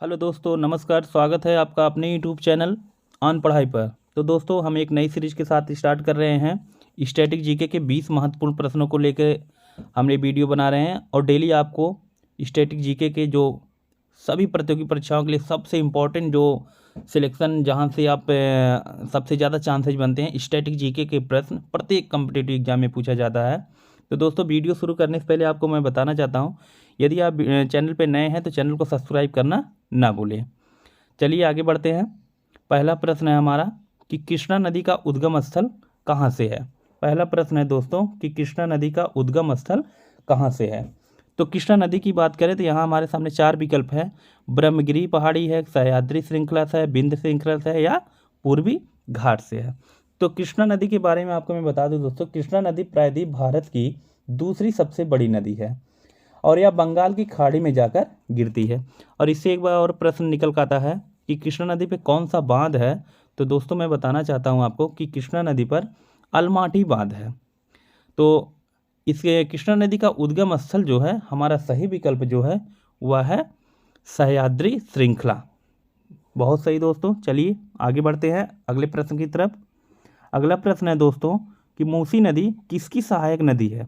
Hello दोस्तों, नमस्कार। स्वागत है आपका अपने यूट्यूब चैनल ऑन पढ़ाई पर। तो दोस्तों, हम एक नई सीरीज के साथ स्टार्ट कर रहे हैं। स्टैटिक जीके के 20 महत्वपूर्ण प्रश्नों को लेकर हम ये वीडियो बना रहे हैं और डेली आपको स्टैटिक जीके के जो सभी प्रतियोगी परीक्षाओं के लिए सबसे इम्पोर्टेंट जो सिलेक्शन जहाँ से आप सबसे ज़्यादा चांसेज बनते हैं, स्टैटिक जीके के प्रश्न प्रत्येक कम्पिटिटिव एग्जाम में पूछा जाता है। तो दोस्तों, वीडियो शुरू करने से पहले आपको मैं बताना चाहता हूँ, यदि आप चैनल पर नए हैं तो चैनल को सब्सक्राइब करना ना भूलें। चलिए आगे बढ़ते हैं। पहला प्रश्न है हमारा कि कृष्णा नदी का उद्गम स्थल कहाँ से है। पहला प्रश्न है दोस्तों कि कृष्णा नदी का उद्गम स्थल कहाँ से है। तो कृष्णा नदी की बात करें तो यहाँ हमारे सामने 4 विकल्प हैं। ब्रह्मगिरी पहाड़ी है, सह्याद्री श्रृंखला से है, विंध्य श्रृंखला से है या पूर्वी घाट से है। तो कृष्णा नदी के बारे में आपको मैं बता दूं दोस्तों, कृष्णा नदी प्रायद्वीप भारत की दूसरी सबसे बड़ी नदी है और यह बंगाल की खाड़ी में जाकर गिरती है। और इससे एक बार और प्रश्न निकल कर आता है कि कृष्णा नदी पे कौन सा बांध है। तो दोस्तों, मैं बताना चाहता हूँ आपको कि कृष्णा नदी पर अलमाटी बांध है। तो इसके कृष्णा नदी का उद्गम स्थल जो है, हमारा सही विकल्प जो है वह है सह्याद्री श्रृंखला। बहुत सही दोस्तों। चलिए आगे बढ़ते हैं अगले प्रश्न की तरफ। अगला प्रश्न है दोस्तों कि मूसी नदी किसकी सहायक नदी है।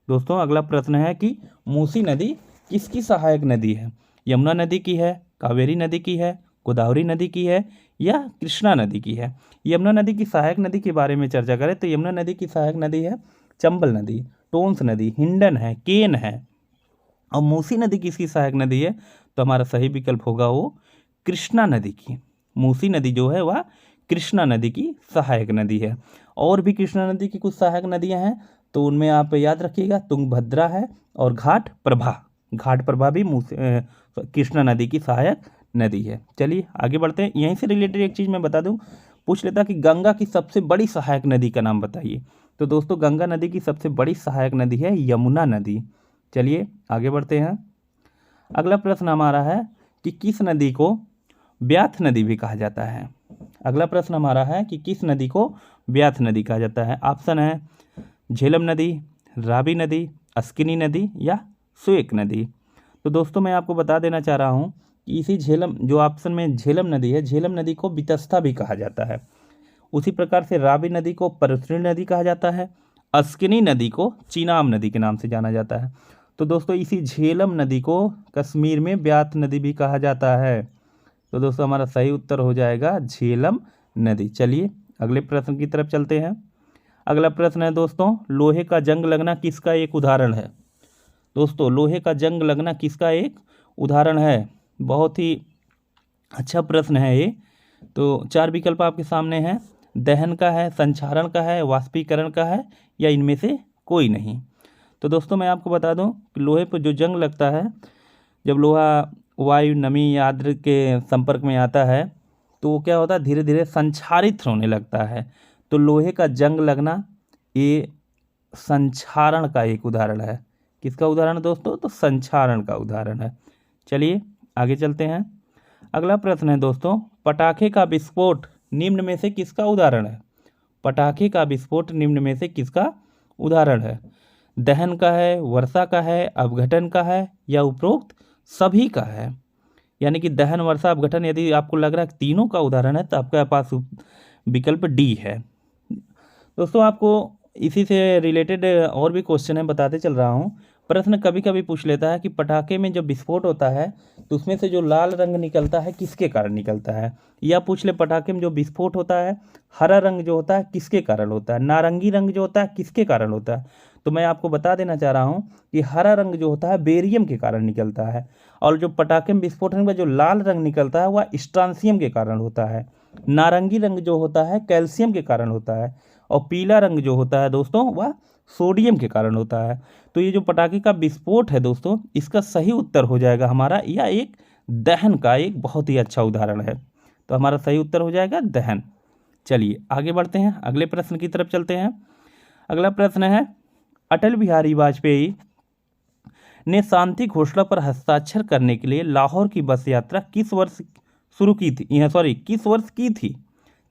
दोस्तों, अगला प्रश्न है कि मूसी नदी किसकी सहायक नदी है। यमुना नदी की है, कावेरी नदी की है, गोदावरी नदी की है या कृष्णा नदी की है। यमुना नदी की सहायक नदी के बारे में चर्चा करें तो यमुना नदी की सहायक नदी है चंबल नदी, टोंस नदी, हिंडन है, केन है। और मूसी नदी किसकी सहायक नदी है तो हमारा सही विकल्प होगा वो कृष्णा नदी की। मूसी नदी जो है वह कृष्णा नदी की सहायक नदी है। और भी कृष्णा नदी की कुछ सहायक नदियां हैं, तो उनमें आप याद रखिएगा तुंगभद्रा है और घाट प्रभा। घाट प्रभा भी कृष्णा नदी की सहायक नदी है। चलिए आगे बढ़ते हैं। यहीं से रिलेटेड एक चीज़ मैं बता दूं, पूछ लेता कि गंगा की सबसे बड़ी सहायक नदी का नाम बताइए। तो दोस्तों, गंगा नदी की सबसे बड़ी सहायक नदी है यमुना नदी। चलिए आगे बढ़ते हैं। अगला प्रश्न हमारा है कि किस नदी को ब्याथ नदी भी कहा जाता है। अगला प्रश्न हमारा है कि किस नदी को ब्याथ नदी कहा जाता है। ऑप्शन है झेलम नदी, रावी नदी, अस्किनी नदी या स्वेक नदी। तो दोस्तों, मैं आपको बता देना चाह रहा हूँ कि इसी झेलम जो ऑप्शन में झेलम नदी है, झेलम नदी को वितस्ता भी कहा जाता है। उसी प्रकार से रावी नदी को परसुनी नदी कहा जाता है। अस्किनी नदी को चीनाम नदी के नाम से जाना जाता है। तो दोस्तों, इसी झेलम नदी को कश्मीर में ब्याथ नदी भी कहा जाता है। तो दोस्तों, हमारा सही उत्तर हो जाएगा झेलम नदी। चलिए अगले प्रश्न की तरफ चलते हैं। अगला प्रश्न है दोस्तों, लोहे का जंग लगना किसका एक उदाहरण है। दोस्तों, लोहे का जंग लगना किसका एक उदाहरण है। बहुत ही अच्छा प्रश्न है ये। तो 4 विकल्प आपके सामने हैं। दहन का है, संक्षारण का है, वाष्पीकरण का है या इनमें से कोई नहीं। तो दोस्तों, मैं आपको बता दूं कि लोहे पर जो जंग लगता है, जब लोहा वायु, नमी या आर्द्र के संपर्क में आता है तो वो क्या होता है, धीरे धीरे संक्षारित होने लगता है। तो लोहे का जंग लगना ये संक्षारण का एक उदाहरण है। किसका उदाहरण दोस्तों, तो संक्षारण का उदाहरण है। चलिए आगे चलते हैं। अगला प्रश्न है दोस्तों, पटाखे का विस्फोट निम्न में से किसका उदाहरण है। पटाखे का विस्फोट निम्न में से किसका उदाहरण है। दहन का है, वर्षा का है, अपघटन का है या उपरोक्त सभी का है। यानी कि दहन, वर्षा, अपघटन, यदि आपको लग रहा है तीनों का उदाहरण है तो आपके पास विकल्प डी है। दोस्तों, आपको इसी से रिलेटेड और भी क्वेश्चन है, बताते चल रहा हूँ। प्रश्न कभी कभी पूछ लेता है कि पटाखे में जब विस्फोट होता है तो उसमें से जो लाल रंग निकलता है किसके कारण निकलता है। या पूछ ले पटाखे में जो विस्फोट होता है, हरा रंग जो होता है किसके कारण होता है, नारंगी रंग जो होता है किसके कारण होता है। तो मैं आपको बता देना चाह रहा हूँ कि हरा रंग जो होता है बेरियम के कारण निकलता है, और जो पटाखे में विस्फोट होने पर जो लाल रंग निकलता है वह स्ट्रांसियम के कारण होता है। नारंगी रंग जो होता है कैल्शियम के कारण होता है, और पीला रंग जो होता है दोस्तों वह सोडियम के कारण होता है। तो ये जो पटाखे का विस्फोट है दोस्तों, इसका सही उत्तर हो जाएगा हमारा, या एक दहन का एक बहुत ही अच्छा उदाहरण है। तो हमारा सही उत्तर हो जाएगा दहन। चलिए आगे बढ़ते हैं, अगले प्रश्न की तरफ चलते हैं। अगला प्रश्न है, अटल बिहारी वाजपेयी ने शांति घोषणा पर हस्ताक्षर करने के लिए लाहौर की बस यात्रा किस वर्ष शुरू की थी, किस वर्ष की थी।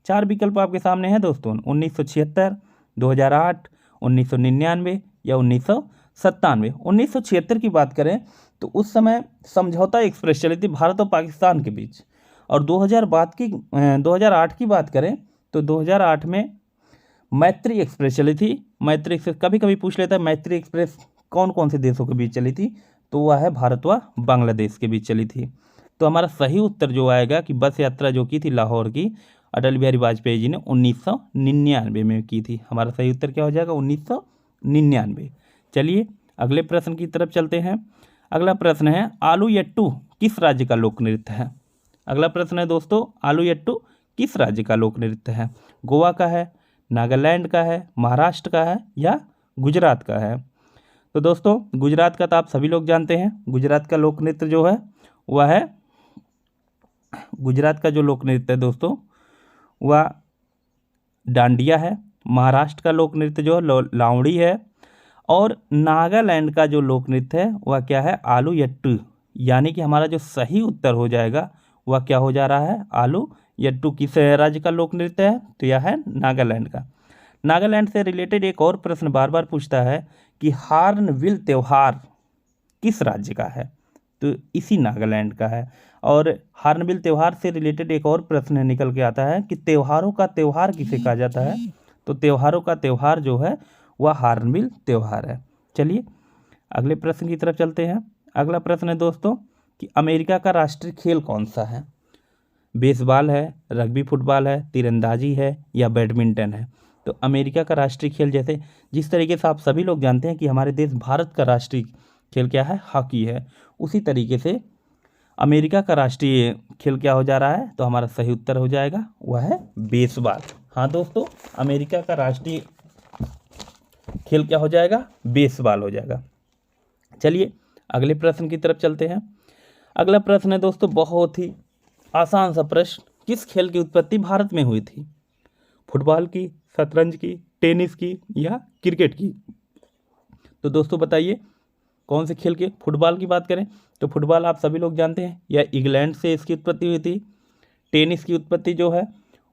4 विकल्प आपके सामने हैं दोस्तों, 1976, 2008, 1999 या 1997। 1976 की बात करें तो उस समय समझौता एक्सप्रेस चली थी भारत और पाकिस्तान के बीच। और 2008 की बात करें तो 2008 में मैत्री एक्सप्रेस चली थी। मैत्री एक्सप्रेस कभी कभी पूछ लेता है मैत्री एक्सप्रेस कौन कौन से देशों के बीच चली थी, तो वह है भारत व बांग्लादेश के बीच चली थी। तो हमारा सही उत्तर जो आएगा कि बस यात्रा जो की थी लाहौर की, अटल बिहारी वाजपेयी जी ने 1999 में की थी। हमारा सही उत्तर क्या हो जाएगा? 1999। चलिए अगले प्रश्न की तरफ चलते हैं। अगला प्रश्न है आलू यट्टू किस राज्य का लोक नृत्य है? अगला प्रश्न है दोस्तों, आलू यट्टू किस राज्य का लोक नृत्य है? गोवा का है, नागालैंड का है, महाराष्ट्र का है या गुजरात का है? तो दोस्तों गुजरात का तो आप सभी लोग जानते हैं। गुजरात का लोक नृत्य जो है वह है, गुजरात का जो लोक नृत्य है दोस्तों वह डांडिया है। महाराष्ट्र का लोक नृत्य जो है लावड़ी है। और नागालैंड का जो लोक नृत्य है वह क्या है? आलू यट्टू। यानी कि हमारा जो सही उत्तर हो जाएगा वह क्या हो जा रहा है? आलू यट्टू किस राज्य का लोक नृत्य है? तो यह है नागालैंड का। नागालैंड से रिलेटेड एक और प्रश्न बार बार पूछता है कि हार्नबिल त्यौहार किस राज्य का है? तो इसी नागालैंड का है। और हार्नबिल त्यौहार से रिलेटेड एक और प्रश्न निकल के आता है कि त्योहारों का त्यौहार किसे कहा जाता है? तो त्योहारों का त्यौहार जो है वह हार्नबिल त्यौहार है। चलिए अगले प्रश्न की तरफ चलते हैं। अगला प्रश्न है दोस्तों कि अमेरिका का राष्ट्रीय खेल कौन सा है? बेसबॉल है, रग्बी फुटबॉल है, तीरंदाजी है या बैडमिंटन है? तो अमेरिका का राष्ट्रीय खेल, जैसे जिस तरीके से आप सभी लोग जानते हैं कि हमारे देश भारत का राष्ट्रीय खेल क्या है? हॉकी है, उसी तरीके से अमेरिका का राष्ट्रीय खेल क्या हो जा रहा है? तो हमारा सही उत्तर हो जाएगा वह है बेसबॉल। हाँ दोस्तों, अमेरिका का राष्ट्रीय खेल क्या हो जाएगा? बेसबॉल हो जाएगा। चलिए अगले प्रश्न की तरफ चलते हैं। अगला प्रश्न है दोस्तों बहुत ही आसान सा प्रश्न, किस खेल की उत्पत्ति भारत में हुई थी? फुटबॉल की, शतरंज की, टेनिस की या क्रिकेट की? तो दोस्तों बताइए कौन से खेल के? फुटबॉल की बात करें तो फुटबॉल आप सभी लोग जानते हैं, या इंग्लैंड से इसकी उत्पत्ति हुई थी। टेनिस की उत्पत्ति जो है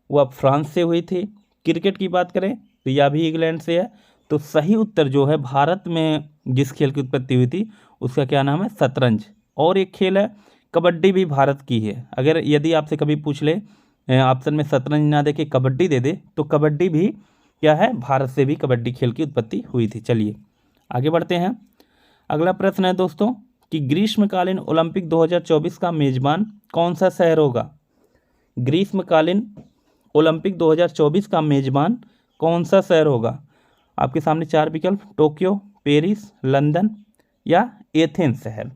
वह फ्रांस से हुई थी। क्रिकेट की बात करें तो यह भी इंग्लैंड से है। तो सही उत्तर जो है भारत में जिस खेल की उत्पत्ति हुई थी उसका क्या नाम है? शतरंज। और एक खेल है कबड्डी, भी भारत की है। अगर यदि आपसे कभी पूछ ले ऑप्शन में शतरंज ना दे के कबड्डी दे दे तो कबड्डी भी क्या है? भारत से भी कबड्डी खेल की उत्पत्ति हुई थी। चलिए आगे बढ़ते हैं। अगला प्रश्न है दोस्तों कि ग्रीष्मकालीन ओलंपिक 2024 का मेजबान कौन सा शहर होगा? ग्रीष्मकालीन ओलंपिक 2024 का मेजबान कौन सा शहर होगा? आपके सामने चार विकल्प, टोक्यो, पेरिस, लंदन या एथेंस शहर।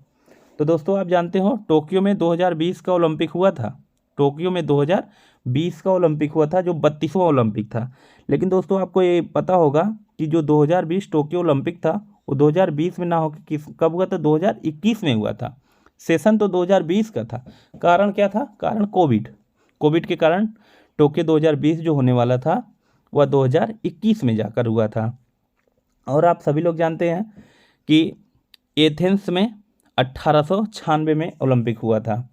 तो दोस्तों आप जानते हो टोक्यो में 2020 का ओलंपिक हुआ था। टोक्यो में 2020 का ओलंपिक हुआ था जो 32वां ओलंपिक था। लेकिन दोस्तों आपको ये पता होगा कि जो 2020 टोक्यो ओलंपिक था वो 2020 में ना होकर कब हुआ था? 2021 में हुआ था। सेशन तो 2020 का था। कारण क्या था? कारण कोविड के कारण टोक्यो 2020 जो होने वाला था वह 2021 में जाकर हुआ था। और आप सभी लोग जानते हैं कि एथेंस में 1896 में ओलंपिक हुआ था।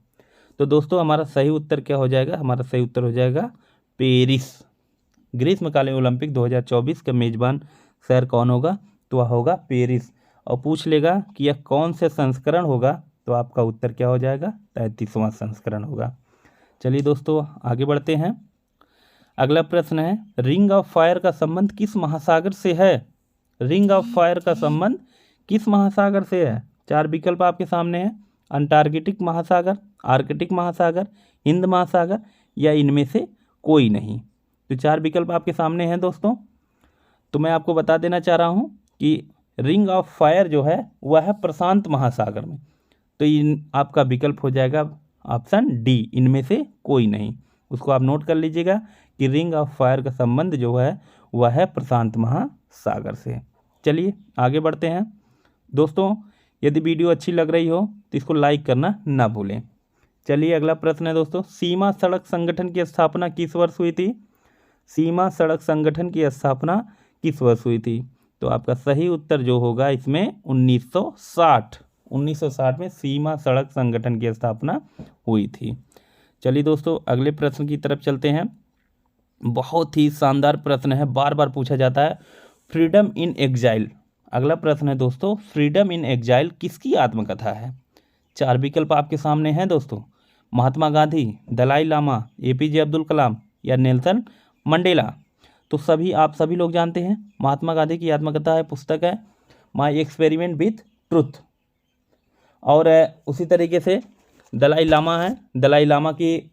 तो दोस्तों हमारा सही उत्तर क्या हो जाएगा? हमारा सही उत्तर हो जाएगा पेरिस। ग्रीष्मकालीन ओलंपिक 2024 का मेजबान शहर कौन होगा? तो वह होगा पेरिस। और पूछ लेगा कि यह कौन से संस्करण होगा, तो आपका उत्तर क्या हो जाएगा? 33वां संस्करण होगा। चलिए दोस्तों आगे बढ़ते हैं। अगला प्रश्न है रिंग ऑफ फायर का संबंध किस महासागर से है? रिंग ऑफ फायर का संबंध किस महासागर से है? चार विकल्प आपके सामने हैं, अंटार्कटिक महासागर, आर्कटिक महासागर, हिंद महासागर या इनमें से कोई नहीं। तो चार विकल्प आपके सामने हैं दोस्तों। तो मैं आपको बता देना चाह रहा हूँ कि रिंग ऑफ फायर जो है वह है प्रशांत महासागर में। तो आपका विकल्प हो जाएगा ऑप्शन डी, इनमें से कोई नहीं। उसको आप नोट कर लीजिएगा कि रिंग ऑफ फायर का संबंध जो है वह है प्रशांत महासागर से। चलिए आगे बढ़ते हैं दोस्तों। यदि वीडियो अच्छी लग रही हो तो इसको लाइक करना ना भूलें। चलिए अगला प्रश्न है दोस्तों, सीमा सड़क संगठन की स्थापना किस वर्ष हुई थी? सीमा सड़क संगठन की स्थापना किस वर्ष हुई थी? तो आपका सही उत्तर जो होगा इसमें 1960 में सीमा सड़क संगठन की स्थापना हुई थी। चलिए दोस्तों अगले प्रश्न की तरफ चलते हैं। बहुत ही शानदार प्रश्न है, बार बार पूछा जाता है, फ्रीडम इन एग्जाइल। अगला प्रश्न है दोस्तों, फ्रीडम इन एग्जाइल किसकी आत्मकथा है? 4 विकल्प आपके सामने हैं दोस्तों, महात्मा गांधी, दलाई लामा, APJ अब्दुल कलाम या नेल्सन मंडेला। तो आप सभी लोग जानते हैं महात्मा गांधी की आत्मकथा है, पुस्तक है माई एक्सपेरिमेंट विथ ट्रुथ। और उसी तरीके से दलाई लामा है, दलाई लामा की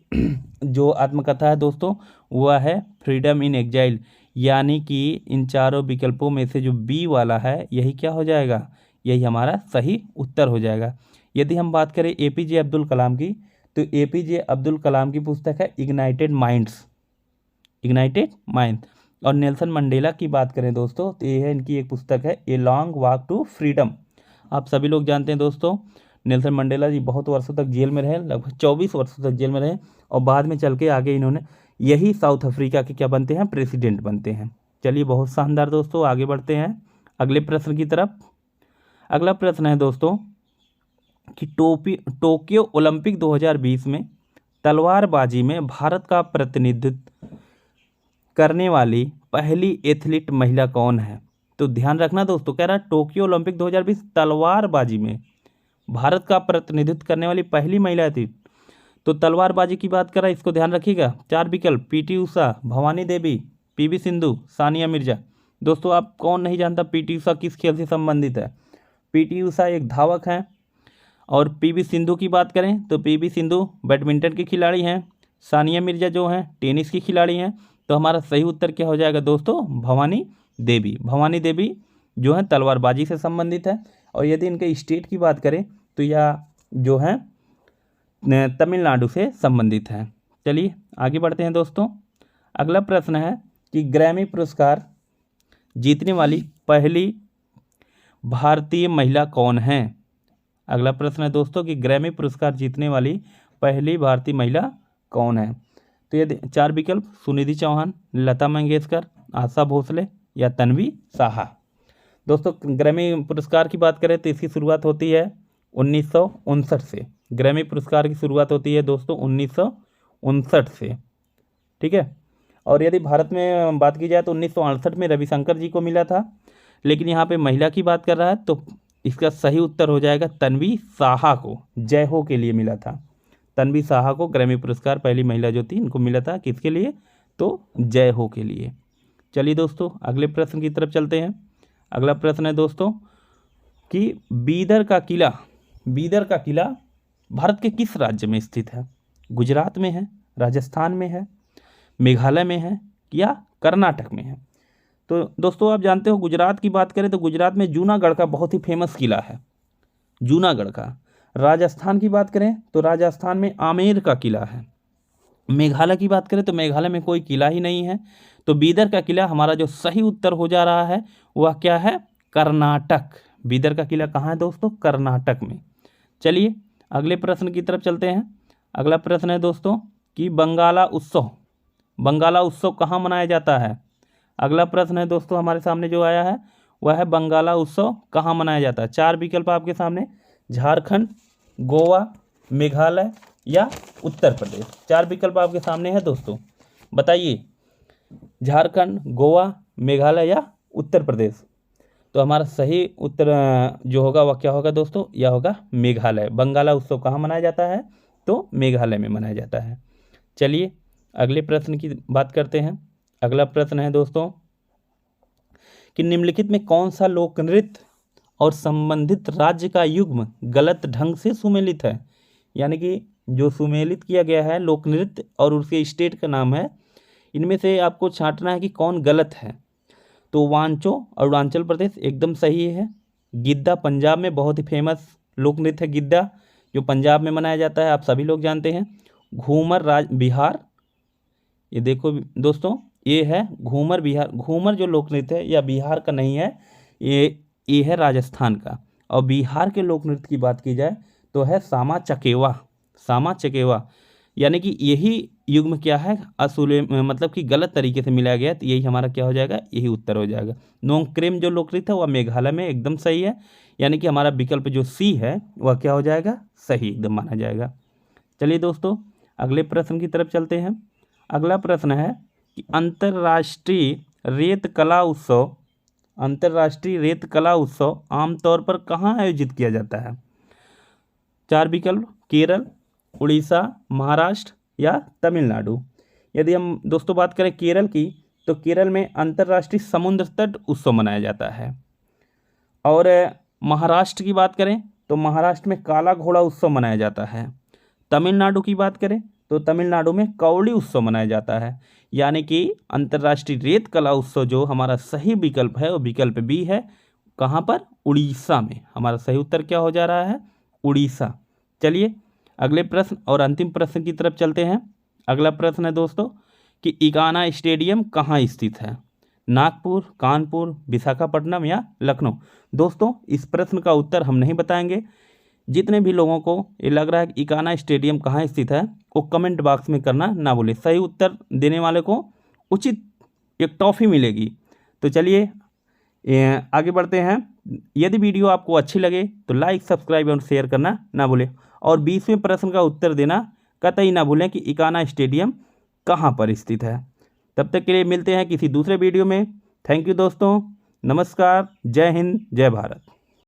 जो आत्मकथा है दोस्तों वह है फ्रीडम इन एग्जाइल। यानी कि इन चारों विकल्पों में से जो बी वाला है यही क्या हो जाएगा, यही हमारा सही उत्तर हो जाएगा। यदि हम बात करें APJ अब्दुल कलाम की, तो APJ अब्दुल कलाम की पुस्तक है इग्नाइटेड माइंड्स, इग्नाइटेड माइंड। और नेल्सन मंडेला की बात करें दोस्तों तो ये है इनकी एक पुस्तक है a long walk to freedom. आप सभी लोग जानते हैं दोस्तों नेल्सन मंडेला जी बहुत वर्षों तक जेल में रहे, लगभग 24 वर्षों तक जेल में रहे और बाद में चल के आगे इन्होंने यही साउथ अफ्रीका के क्या बनते हैं, प्रेसिडेंट बनते हैं। चलिए बहुत शानदार दोस्तों, आगे बढ़ते हैं अगले प्रश्न की तरफ। अगला प्रश्न है दोस्तों कि टोक्यो ओलंपिक 2020 में तलवारबाजी में भारत का प्रतिनिधित्व करने वाली पहली एथलीट महिला कौन है। तो ध्यान रखना दोस्तों, कह रहा है टोक्यो ओलंपिक 2020 तलवारबाजी में भारत का प्रतिनिधित्व करने वाली पहली महिला थी। तो तलवारबाजी की बात कर रहा है, इसको ध्यान रखिएगा। 4 विकल्प PT उषा, भवानी देवी, PV सिंधु, सानिया मिर्जा। दोस्तों आप कौन नहीं जानता PT उषा किस खेल से संबंधित है। PT उषा एक धावक हैं। और PV सिंधु की बात करें तो PV सिंधु बैडमिंटन की खिलाड़ी हैं। सानिया मिर्जा जो हैं टेनिस की खिलाड़ी हैं। तो हमारा सही उत्तर क्या हो जाएगा दोस्तों, भवानी देवी। भवानी देवी जो है तलवारबाजी से संबंधित है। और यदि इनके स्टेट की बात करें तो यह जो है तमिलनाडु से संबंधित है। चलिए आगे बढ़ते हैं दोस्तों। अगला प्रश्न है कि ग्रैमी पुरस्कार जीतने वाली पहली भारतीय महिला कौन है। अगला प्रश्न है दोस्तों कि ग्रैमी पुरस्कार जीतने वाली पहली भारतीय महिला कौन है। तो ये 4 विकल्प सुनिधि चौहान, लता मंगेशकर, आशा भोसले या तन्वी साहा। दोस्तों ग्रैमी पुरस्कार की बात करें तो इसकी शुरुआत होती है 1959 से। ग्रैमी पुरस्कार की शुरुआत होती है दोस्तों 1959 से, ठीक है। और यदि भारत में बात की जाए तो 1968 में रविशंकर जी को मिला था। लेकिन यहाँ पे महिला की बात कर रहा है तो इसका सही उत्तर हो जाएगा तन्वी साहा को, जय हो के लिए मिला था। तन्वी साहा को ग्रैमी पुरस्कार पहली महिला जो थी इनको मिला था, किसके लिए, तो जय हो के लिए। चलिए दोस्तों अगले प्रश्न की तरफ चलते हैं। अगला प्रश्न है दोस्तों कि बीदर का किला भारत के किस राज्य में स्थित है। गुजरात में है, राजस्थान में है, मेघालय में है या कर्नाटक में है। तो दोस्तों आप जानते हो गुजरात की बात करें तो गुजरात में जूनागढ़ का बहुत ही फेमस किला है, जूनागढ़ का। राजस्थान की बात करें तो राजस्थान में आमेर का किला है। मेघालय की बात करें तो मेघालय में कोई किला ही नहीं है। तो बीदर का किला हमारा जो सही उत्तर हो जा रहा है वह क्या है, कर्नाटक। बीदर का किला कहाँ है दोस्तों, कर्नाटक में। चलिए अगले प्रश्न की तरफ चलते हैं। अगला प्रश्न है दोस्तों कि बंगाला उत्सव कहाँ मनाया जाता है। अगला प्रश्न है दोस्तों हमारे सामने जो आया है वह है बंगाला उत्सव कहाँ मनाया जाता है। 4 विकल्प आपके सामने, झारखंड, गोवा, मेघालय या उत्तर प्रदेश। 4 विकल्प आपके सामने है दोस्तों, बताइए झारखंड, गोवा, मेघालय या उत्तर प्रदेश। तो हमारा सही उत्तर जो होगा वह क्या होगा दोस्तों, यह होगा मेघालय। बंगाला उत्सव कहाँ मनाया जाता है, तो मेघालय में मनाया जाता है। चलिए अगले प्रश्न की बात करते हैं। अगला प्रश्न है दोस्तों कि निम्नलिखित में कौन सा लोक नृत्य और संबंधित राज्य का युग्म गलत ढंग से सुमेलित है। यानी कि जो सुमेलित किया गया है लोक नृत्य और उसके स्टेट का नाम है, इनमें से आपको छांटना है कि कौन गलत है। तो वांचो अरुणाचल प्रदेश एकदम सही है। गिद्दा पंजाब में बहुत ही फेमस लोक नृत्य है गिद्दा, जो पंजाब में मनाया जाता है, आप सभी लोग जानते हैं। घूमर बिहार, ये देखो दोस्तों ये है घूमर बिहार। घूमर जो लोक नृत्य है यह बिहार का नहीं है, ये है राजस्थान का। और बिहार के लोक नृत्य की बात की जाए तो है सामा चकेवा। यानी कि यही युग्म क्या है मतलब कि गलत तरीके से मिलाया गया, तो यही हमारा क्या हो जाएगा, यही उत्तर हो जाएगा। नोंगक्रेम जो लोक नृत्य है वह मेघालय में एकदम सही है। यानी कि हमारा विकल्प जो सी है वह क्या हो जाएगा, सही एकदम माना जाएगा। चलिए दोस्तों अगले प्रश्न की तरफ चलते हैं। अगला प्रश्न है कि अंतर्राष्ट्रीय रेत कला उत्सव आमतौर पर कहाँ आयोजित किया जाता है। चार विकल्प, केरल, उड़ीसा, महाराष्ट्र या तमिलनाडु। यदि हम दोस्तों बात करें केरल की, तो केरल में अंतर्राष्ट्रीय समुद्र तट उत्सव मनाया जाता है। और महाराष्ट्र की बात करें तो महाराष्ट्र में काला घोड़ा उत्सव मनाया जाता है। तमिलनाडु की बात करें तो तमिलनाडु में कौड़ी उत्सव मनाया जाता है। यानी कि अंतर्राष्ट्रीय रेत कला उत्सव जो हमारा सही विकल्प है वो विकल्प बी है। कहाँ पर? उड़ीसा में। हमारा सही उत्तर क्या हो जा रहा है? उड़ीसा। चलिए अगले प्रश्न और अंतिम प्रश्न की तरफ चलते हैं। अगला प्रश्न है दोस्तों कि इकाना स्टेडियम कहाँ स्थित है? नागपुर, कानपुर, विशाखापट्टनम या लखनऊ। दोस्तों इस प्रश्न का उत्तर हम नहीं बताएंगे। जितने भी लोगों को ये लग रहा है कि इकाना स्टेडियम कहाँ स्थित है वो कमेंट बॉक्स में करना ना भूलें। सही उत्तर देने वाले को उचित एक टॉफ़ी मिलेगी। तो चलिए आगे बढ़ते हैं। यदि वीडियो आपको अच्छी लगे तो लाइक, सब्सक्राइब और शेयर करना ना भूलें। और 20वें प्रश्न का उत्तर देना कतई ना भूलें कि इकाना स्टेडियम कहाँ पर स्थित है। तब तक के लिए मिलते हैं किसी दूसरे वीडियो में। थैंक यू दोस्तों, नमस्कार, जय हिंद, जय भारत।